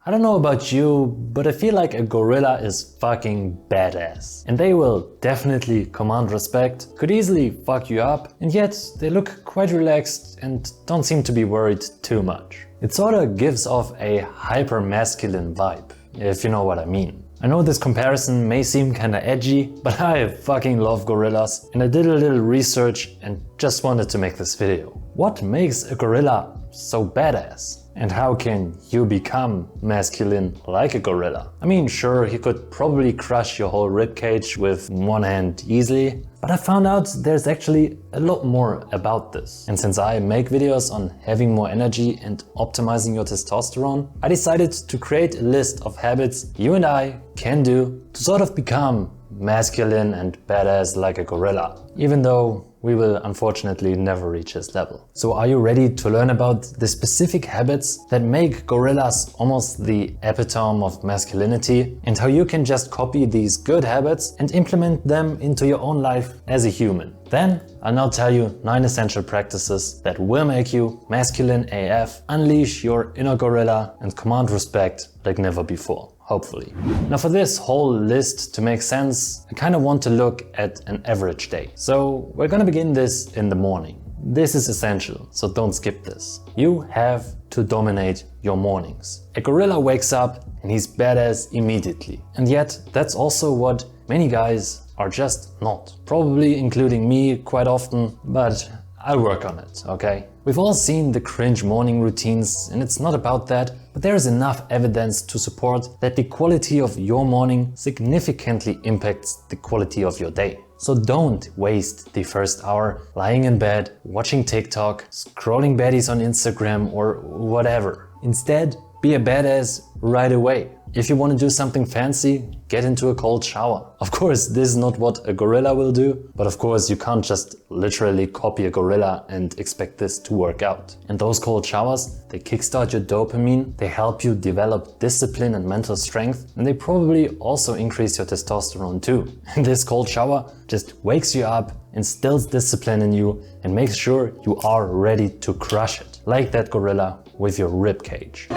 I don't know about you, but I feel like a gorilla is fucking badass. And they will definitely command respect, could easily fuck you up, and yet they look quite relaxed and don't seem to be worried too much. It sorta gives off a hyper-masculine vibe, if you know what I mean. I know this comparison may seem kinda edgy, but I fucking love gorillas and I did a little research and just wanted to make this video. What makes a gorilla so badass? And how can you become masculine like a gorilla? I mean, sure, he could probably crush your whole ribcage with one hand easily, but I found out there's actually a lot more about this. And since I make videos on having more energy and optimizing your testosterone, I decided to create a list of habits you and I can do to sort of become masculine and badass like a gorilla, even though we will unfortunately never reach his level. So are you ready to learn about the specific habits that make gorillas almost the epitome of masculinity and how you can just copy these good habits and implement them into your own life as a human? Then I'll now tell you 9 essential practices that will make you masculine AF, unleash your inner gorilla and command respect like never before. Hopefully. Now for this whole list to make sense, I kind of want to look at an average day. So we're gonna begin this in the morning. This is essential, so don't skip this. You have to dominate your mornings. A gorilla wakes up and he's badass immediately. And yet that's also what many guys are just not. Probably including me quite often, but I'll work on it, okay? We've all seen the cringe morning routines and it's not about that, but there is enough evidence to support that the quality of your morning significantly impacts the quality of your day. So don't waste the first hour lying in bed, watching TikTok, scrolling baddies on Instagram or whatever. Instead, be a badass right away. If you want to do something fancy, get into a cold shower. Of course, this is not what a gorilla will do, but of course you can't just literally copy a gorilla and expect this to work out. And those cold showers, they kickstart your dopamine, they help you develop discipline and mental strength, and they probably also increase your testosterone too. And this cold shower just wakes you up, instills discipline in you, and makes sure you are ready to crush it, like that gorilla with your ribcage.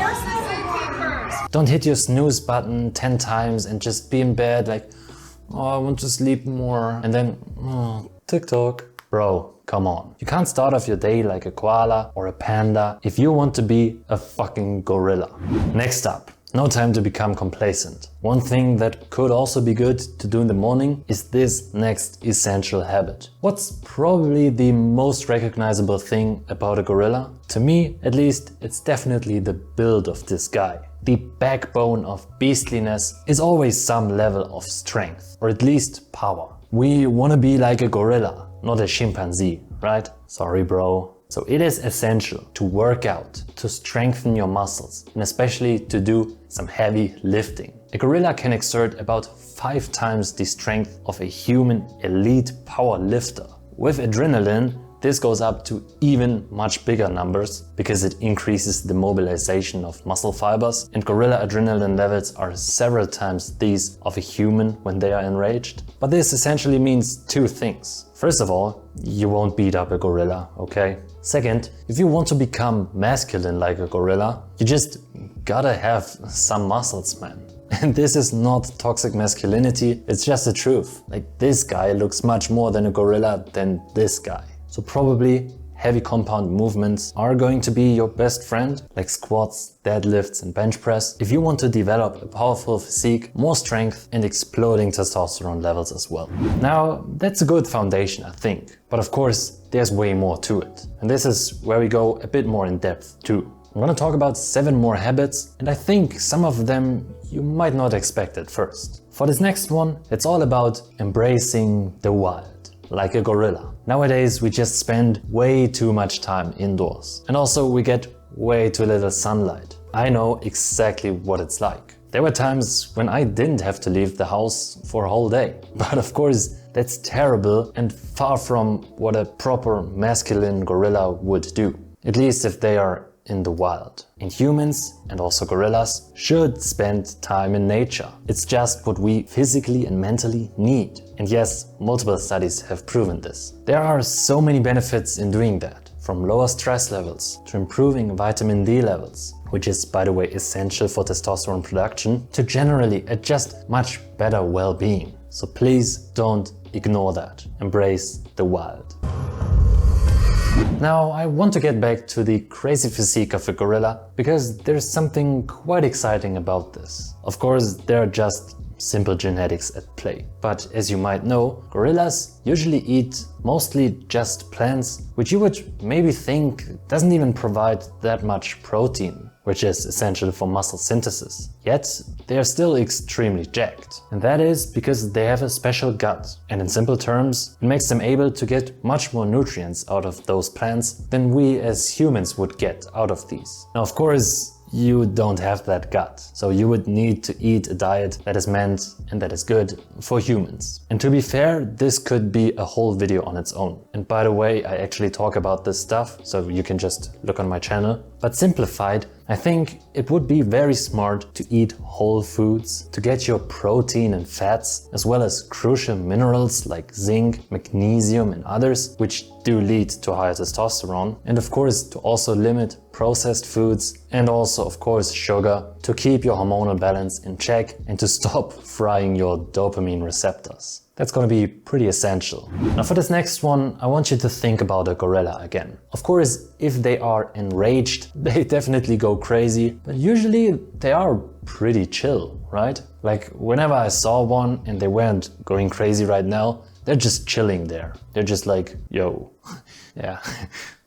Don't hit your snooze button 10 times and just be in bed like, oh, I want to sleep more, and then, oh, TikTok. Bro, come on. You can't start off your day like a koala or a panda if you want to be a fucking gorilla. Next up, no time to become complacent. One thing that could also be good to do in the morning is this next essential habit. What's probably the most recognizable thing about a gorilla? To me, at least, it's definitely the build of this guy. The backbone of beastliness is always some level of strength, or at least power. We want to be like a gorilla, not a chimpanzee, right? Sorry, bro. So it is essential to work out, to strengthen your muscles, and especially to do some heavy lifting. A gorilla can exert about 5 times the strength of a human elite power lifter. With adrenaline, this goes up to even much bigger numbers because it increases the mobilization of muscle fibers, and gorilla adrenaline levels are several times these of a human when they are enraged. But this essentially means 2 things. First of all, you won't beat up a gorilla, okay? Second, if you want to become masculine like a gorilla, you just gotta have some muscles, man. And this is not toxic masculinity, it's just the truth. Like, this guy looks much more than a gorilla than this guy. So probably heavy compound movements are going to be your best friend, like squats, deadlifts and bench press, if you want to develop a powerful physique, more strength and exploding testosterone levels as well. Now, that's a good foundation, I think. But of course, there's way more to it. And this is where we go a bit more in depth too. I'm gonna talk about 7 more habits, and I think some of them you might not expect at first. For this next one, it's all about embracing the wild, like a gorilla. Nowadays, we just spend way too much time indoors. And also we get way too little sunlight. I know exactly what it's like. There were times when I didn't have to leave the house for a whole day. But of course, that's terrible and far from what a proper masculine gorilla would do. At least if they are in the wild. And humans, and also gorillas, should spend time in nature. It's just what we physically and mentally need. And yes, multiple studies have proven this. There are so many benefits in doing that. from lower stress levels to improving vitamin D levels, which is, by the way, essential for testosterone production, to generally a just much better well-being. So please don't ignore that. Embrace the wild. Now, I want to get back to the crazy physique of a gorilla, because there's something quite exciting about this. Of course, there are just simple genetics at play. But as you might know, gorillas usually eat mostly just plants, which you would maybe think doesn't even provide that much protein, which is essential for muscle synthesis. Yet, they are still extremely jacked. And that is because they have a special gut. And in simple terms, it makes them able to get much more nutrients out of those plants than we as humans would get out of these. Now, of course, you don't have that gut, so you would need to eat a diet that is meant and that is good for humans. And to be fair, this could be a whole video on its own. And by the way, I actually talk about this stuff, so you can just look on my channel. But simplified, I think it would be very smart to eat whole foods to get your protein and fats, as well as crucial minerals like zinc, magnesium and others, which do lead to higher testosterone. And of course, to also limit processed foods and also, of course, sugar to keep your hormonal balance in check and to stop frying your dopamine receptors. That's gonna be pretty essential. Now for this next one, I want you to think about a gorilla again. Of course, if they are enraged, they definitely go crazy, but usually they are pretty chill, right? Like whenever I saw one and they weren't going crazy right now, they're just chilling there. They're just like, yo, yeah.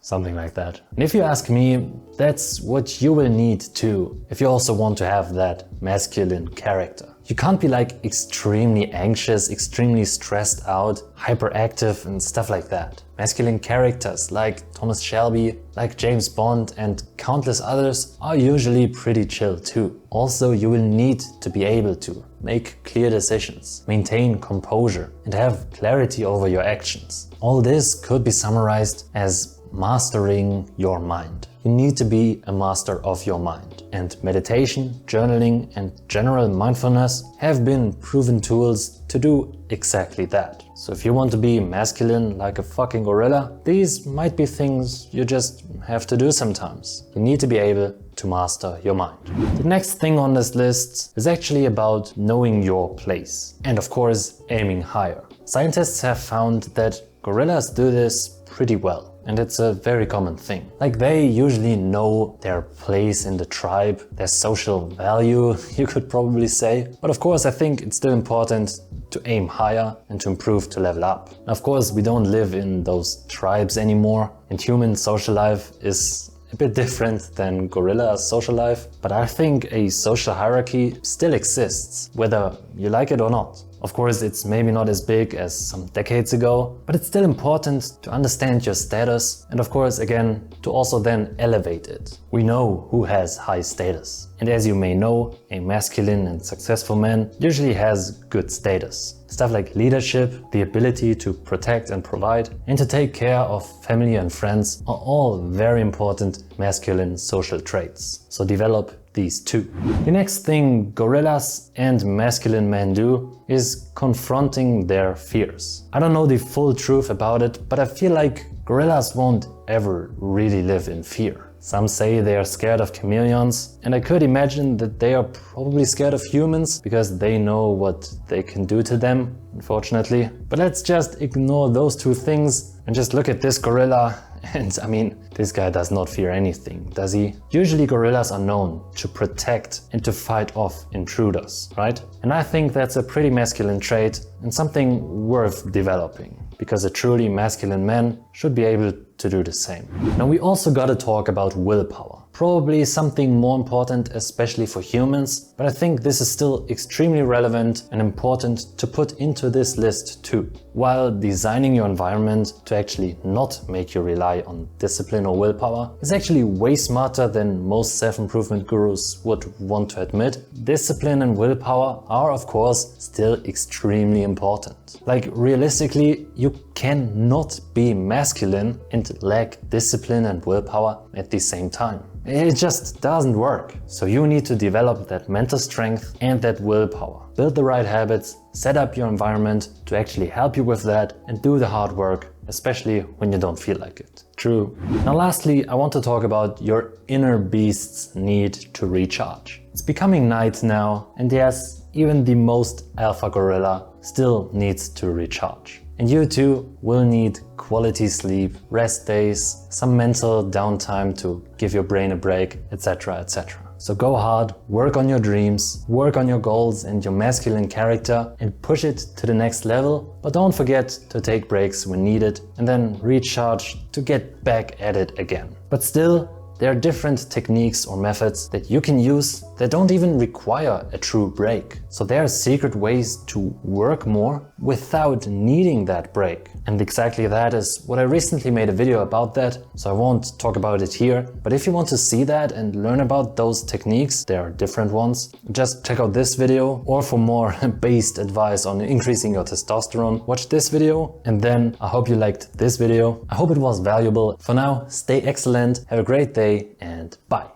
Something like that. And if you ask me, that's what you will need too, if you also want to have that masculine character. You can't be like extremely anxious, extremely stressed out, hyperactive and stuff like that. Masculine characters like Thomas Shelby, like James Bond and countless others are usually pretty chill too. Also, you will need to be able to make clear decisions, maintain composure and have clarity over your actions. All this could be summarized as mastering your mind. You need to be a master of your mind. And meditation, journaling and general mindfulness have been proven tools to do exactly that. So if you want to be masculine like a fucking gorilla, these might be things you just have to do sometimes. You need to be able to master your mind. The next thing on this list is actually about knowing your place. And of course, aiming higher. Scientists have found that gorillas do this pretty well. And it's a very common thing. Like they usually know their place in the tribe, their social value, you could probably say. But of course, I think it's still important to aim higher and to improve to level up. Now, of course, we don't live in those tribes anymore, and human social life is a bit different than gorilla social life. But I think a social hierarchy still exists, whether you like it or not. Of course, it's maybe not as big as some decades ago, but it's still important to understand your status and of course, again, to also then elevate it. We know who has high status. And as you may know, a masculine and successful man usually has good status. Stuff like leadership, the ability to protect and provide, and to take care of family and friends are all very important masculine social traits. So develop these two. The next thing gorillas and masculine men do is confronting their fears. I don't know the full truth about it, but I feel like gorillas won't ever really live in fear. Some say they are scared of chameleons, and I could imagine that they are probably scared of humans because they know what they can do to them, unfortunately. But let's just ignore those two things and just look at this gorilla. And I mean, this guy does not fear anything, does he? Usually gorillas are known to protect and to fight off intruders, right? And I think that's a pretty masculine trait and something worth developing, because a truly masculine man should be able to do the same. Now we also gotta talk about willpower. Probably something more important, especially for humans, but I think this is still extremely relevant and important to put into this list too. While designing your environment to actually not make you rely on discipline or willpower is actually way smarter than most self-improvement gurus would want to admit, discipline and willpower are of course still extremely important. Like realistically, you cannot be masculine and lack discipline and willpower at the same time. It just doesn't work. So you need to develop that mental strength and that willpower. Build the right habits, set up your environment to actually help you with that, and do the hard work, especially when you don't feel like it. True. Now lastly, I want to talk about your inner beast's need to recharge. It's becoming night now, and yes, even the most alpha gorilla still needs to recharge. And you too will need quality sleep, rest days, some mental downtime to give your brain a break, etc, etc. So go hard, work on your dreams, work on your goals and your masculine character and push it to the next level, but don't forget to take breaks when needed and then recharge to get back at it again. But still, there are different techniques or methods that you can use that don't even require a true break. So there are secret ways to work more without needing that break. And exactly that is what I recently made a video about that, so I won't talk about it here. But if you want to see that and learn about those techniques, there are different ones, just check out this video. Or for more based advice on increasing your testosterone, watch this video. And then I hope you liked this video. I hope it was valuable. For now, stay excellent, have a great day and bye.